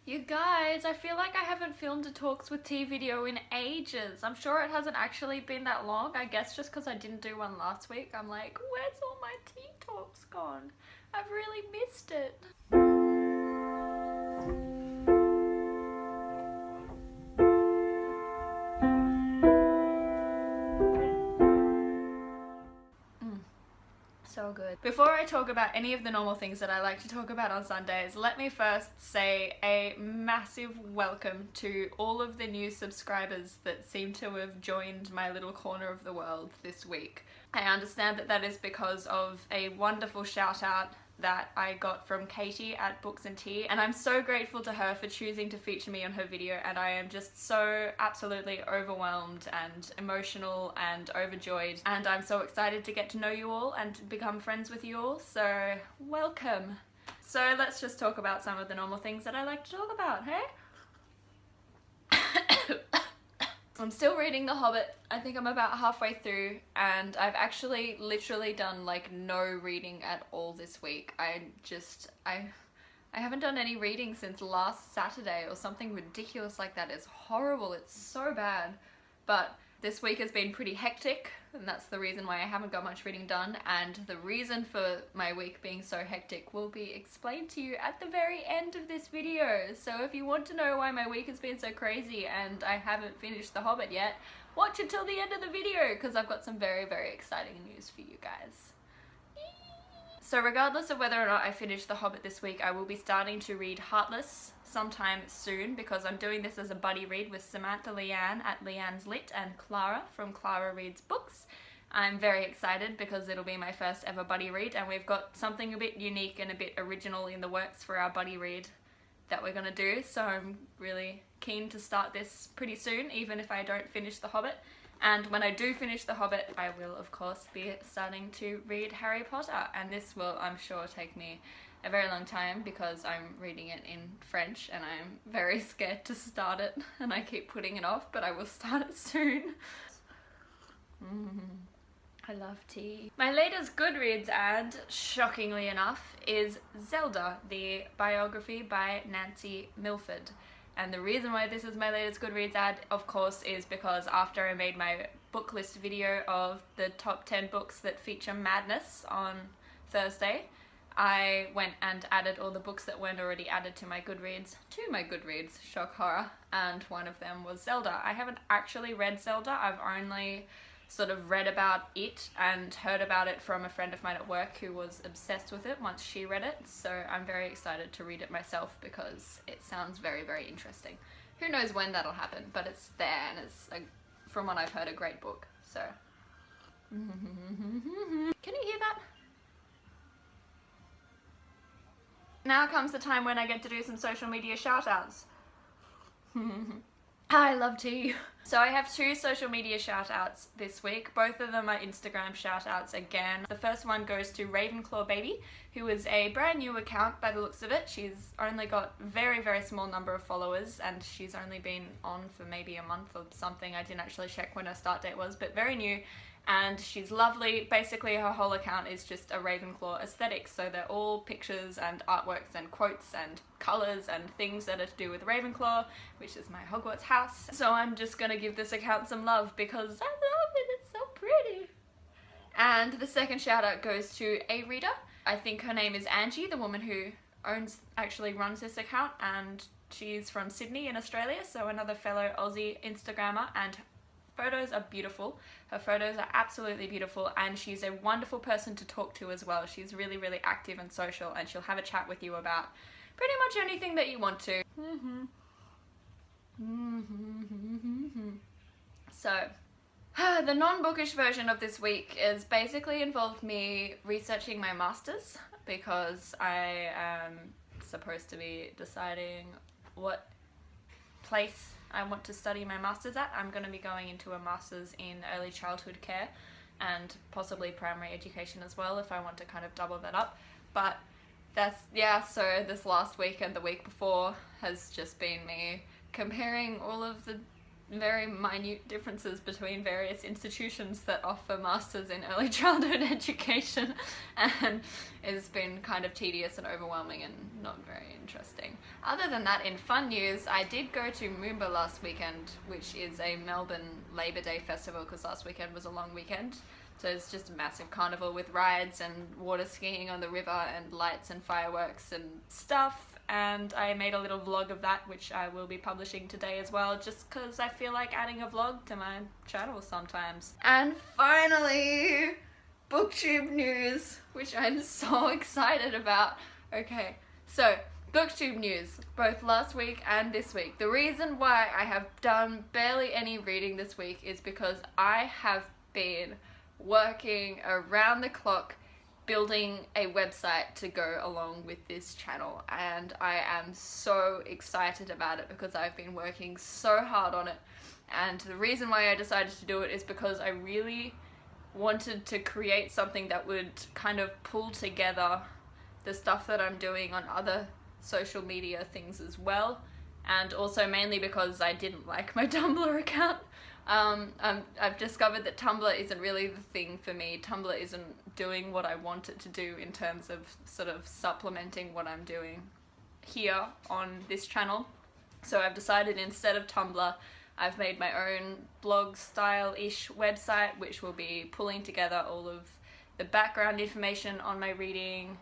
You guys, I feel like I haven't filmed a Talks with Tea video in ages. I'm sure it hasn't actually been that long. I guess just because I didn't do one last week, I'm like, where's all my tea talks gone? I've really missed it. So good. Before I talk about any of the normal things that I like to talk about on Sundays, let me first say a massive welcome to all of the new subscribers that seem to have joined my little corner of the world this week. I understand that that is because of a wonderful shout out that I got from Katie at Books and Tea, and I'm so grateful to her for choosing to feature me on her video, and I am just so absolutely overwhelmed and emotional and overjoyed, and I'm so excited to get to know you all and become friends with you all, so welcome. So let's just talk about some of the normal things that I like to talk about, hey? I'm still reading The Hobbit. I think I'm about halfway through, and I've actually literally done like no reading at all this week. I haven't done any reading since last Saturday or something ridiculous like that. It's horrible, it's so bad. But this week has been pretty hectic, and that's the reason why I haven't got much reading done, and the reason for my week being so hectic will be explained to you at the very end of this video. So if you want to know why my week has been so crazy and I haven't finished The Hobbit yet, watch until the end of the video, because I've got some very, very exciting news for you guys. So regardless of whether or not I finish The Hobbit this week, I will be starting to read Heartless sometime soon, because I'm doing this as a buddy read with Samantha Leanne at Leanne's Lit and Clara from Clara Reads Books. I'm very excited because it'll be my first ever buddy read, and we've got something a bit unique and a bit original in the works for our buddy read that we're gonna do, so I'm really keen to start this pretty soon, even if I don't finish The Hobbit. And when I do finish The Hobbit, I will of course be starting to read Harry Potter, and this will, I'm sure, take me a very long time because I'm reading it in French and I'm very scared to start it, and I keep putting it off, but I will start it soon. I love tea. My latest Goodreads ad, shockingly enough, is Zelda, the biography by Nancy Milford. And the reason why this is my latest Goodreads ad, of course, is because after I made my book list video of the top 10 books that feature madness on Thursday, I went and added all the books that weren't already added to my Goodreads, shock horror, and one of them was Zelda. I haven't actually read Zelda, I've only sort of read about it and heard about it from a friend of mine at work who was obsessed with it once she read it, so I'm very excited to read it myself because it sounds very, very interesting. Who knows when that'll happen, but it's there, and it's, from what I've heard, a great book, so. Can you hear that? Now comes the time when I get to do some social media shout-outs. I love tea. So I have two social media shout-outs this week. Both of them are Instagram shout-outs again. The first one goes to Ravenclaw Baby, who is a brand new account by the looks of it. She's only got very, very small number of followers, and she's only been on for maybe a month or something. I didn't actually check when her start date was, but very new. And she's lovely. Basically her whole account is just a Ravenclaw aesthetic, so they're all pictures and artworks and quotes and colours and things that are to do with Ravenclaw, which is my Hogwarts house. So I'm just gonna give this account some love because I love it, it's so pretty. And the second shout out goes to a reader. I think her name is Angie, the woman who actually runs this account, and she's from Sydney in Australia, so another fellow Aussie Instagrammer, and photos are beautiful. Her photos are absolutely beautiful, and she's a wonderful person to talk to as well. She's really, really active and social, and she'll have a chat with you about pretty much anything that you want to. So, the non-bookish version of this week is basically involved me researching my masters, because I am supposed to be deciding what place I want to study my masters at. I'm going to be going into a masters in early childhood care and possibly primary education as well if I want to kind of double that up. But that's, yeah, so this last week and the week before has just been me comparing all of the very minute differences between various institutions that offer masters in early childhood education, and it's been kind of tedious and overwhelming and not very interesting. Other than that, in fun news, I did go to Moomba last weekend, which is a Melbourne Labor Day festival, because last weekend was a long weekend. So it's just a massive carnival with rides and water skiing on the river and lights and fireworks and stuff. And I made a little vlog of that, which I will be publishing today as well, just because I feel like adding a vlog to my channel sometimes. And finally, booktube news, which I'm so excited about. Okay, so booktube news, both last week and this week. The reason why I have done barely any reading this week is because I have been working around the clock building a website to go along with this channel, and I am so excited about it because I've been working so hard on it. And the reason why I decided to do it is because I really wanted to create something that would kind of pull together the stuff that I'm doing on other social media things as well, and also mainly because I didn't like my Tumblr account. I've discovered that Tumblr isn't really the thing for me. Tumblr isn't doing what I want it to do in terms of sort of supplementing what I'm doing here on this channel. So I've decided instead of Tumblr, I've made my own blog style-ish website, which will be pulling together all of the background information on my reading.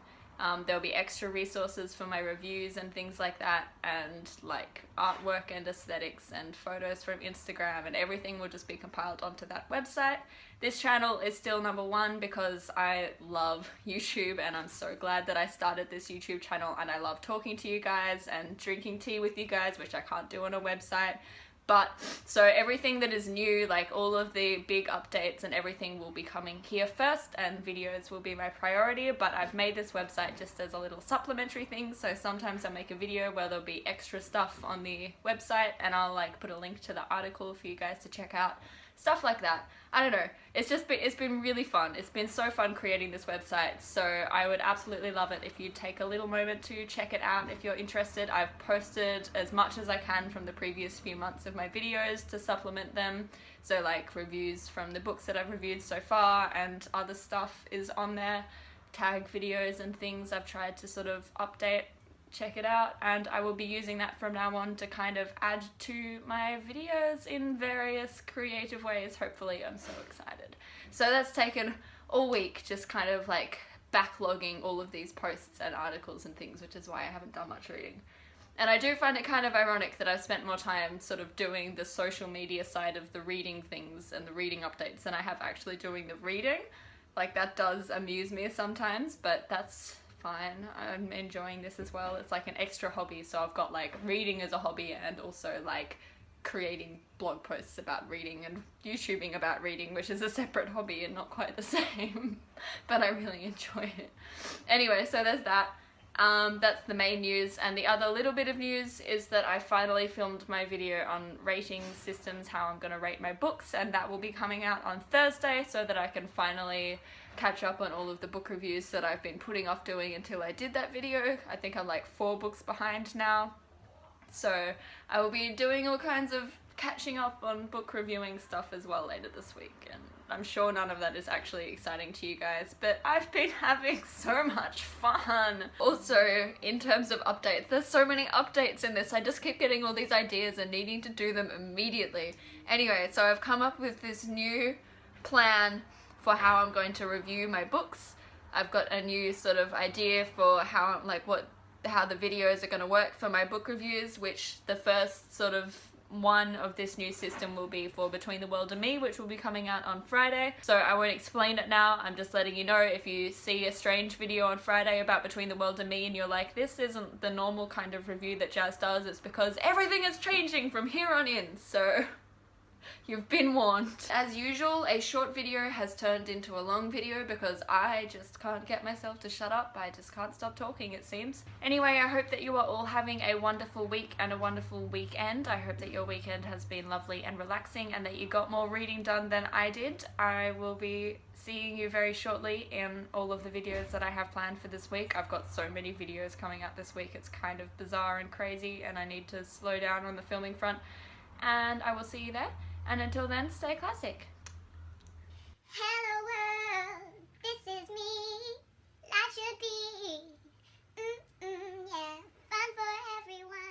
There'll be extra resources for my reviews and things like that, and like artwork and aesthetics and photos from Instagram, and everything will just be compiled onto that website. This channel is still #1 because I love YouTube, and I'm so glad that I started this YouTube channel, and I love talking to you guys and drinking tea with you guys, which I can't do on a website. But so everything that is new, like all of the big updates and everything, will be coming here first, and videos will be my priority. But I've made this website just as a little supplementary thing, so sometimes I make a video where there'll be extra stuff on the website, and I'll like put a link to the article for you guys to check out, stuff like that. I don't know, it's been really fun. It's been so fun creating this website, so I would absolutely love it if you take a little moment to check it out if you're interested. I've posted as much as I can from the previous few months of my videos to supplement them, so like reviews from the books that I've reviewed so far, and other stuff is on there, tag videos and things I've tried to sort of update. Check it out, and I will be using that from now on to kind of add to my videos in various creative ways, hopefully. I'm so excited. So that's taken all week, just kind of like backlogging all of these posts and articles and things, which is why I haven't done much reading. And I do find it kind of ironic that I've spent more time sort of doing the social media side of the reading things and the reading updates than I have actually doing the reading. Like, that does amuse me sometimes, but that's fine. I'm enjoying this as well. It's like an extra hobby, so I've got like reading as a hobby and also like creating blog posts about reading and YouTubing about reading, which is a separate hobby and not quite the same, but I really enjoy it. Anyway, so there's that. That's the main news, and the other little bit of news is that I finally filmed my video on rating systems, how I'm going to rate my books, and that will be coming out on Thursday so that I can finally catch up on all of the book reviews that I've been putting off doing until I did that video. I think I'm like 4 books behind now, so I will be doing all kinds of catching up on book reviewing stuff as well later this week, and I'm sure none of that is actually exciting to you guys, but I've been having so much fun. Also, in terms of updates, there's so many updates in this. I just keep getting all these ideas and needing to do them immediately. Anyway, so I've come up with this new plan for how I'm going to review my books. I've got a new sort of idea for how the videos are going to work for my book reviews, which the first sort of one of this new system will be for Between the World and Me, which will be coming out on Friday. So I won't explain it now, I'm just letting you know if you see a strange video on Friday about Between the World and Me and you're like, this isn't the normal kind of review that Jazz does, it's because everything is changing from here on in, so you've been warned. As usual, a short video has turned into a long video because I just can't get myself to shut up. I just can't stop talking, it seems. Anyway, I hope that you are all having a wonderful week and a wonderful weekend. I hope that your weekend has been lovely and relaxing and that you got more reading done than I did. I will be seeing you very shortly in all of the videos that I have planned for this week. I've got so many videos coming out this week, it's kind of bizarre and crazy, and I need to slow down on the filming front. and I will see you there. And until then, stay classic. Hello.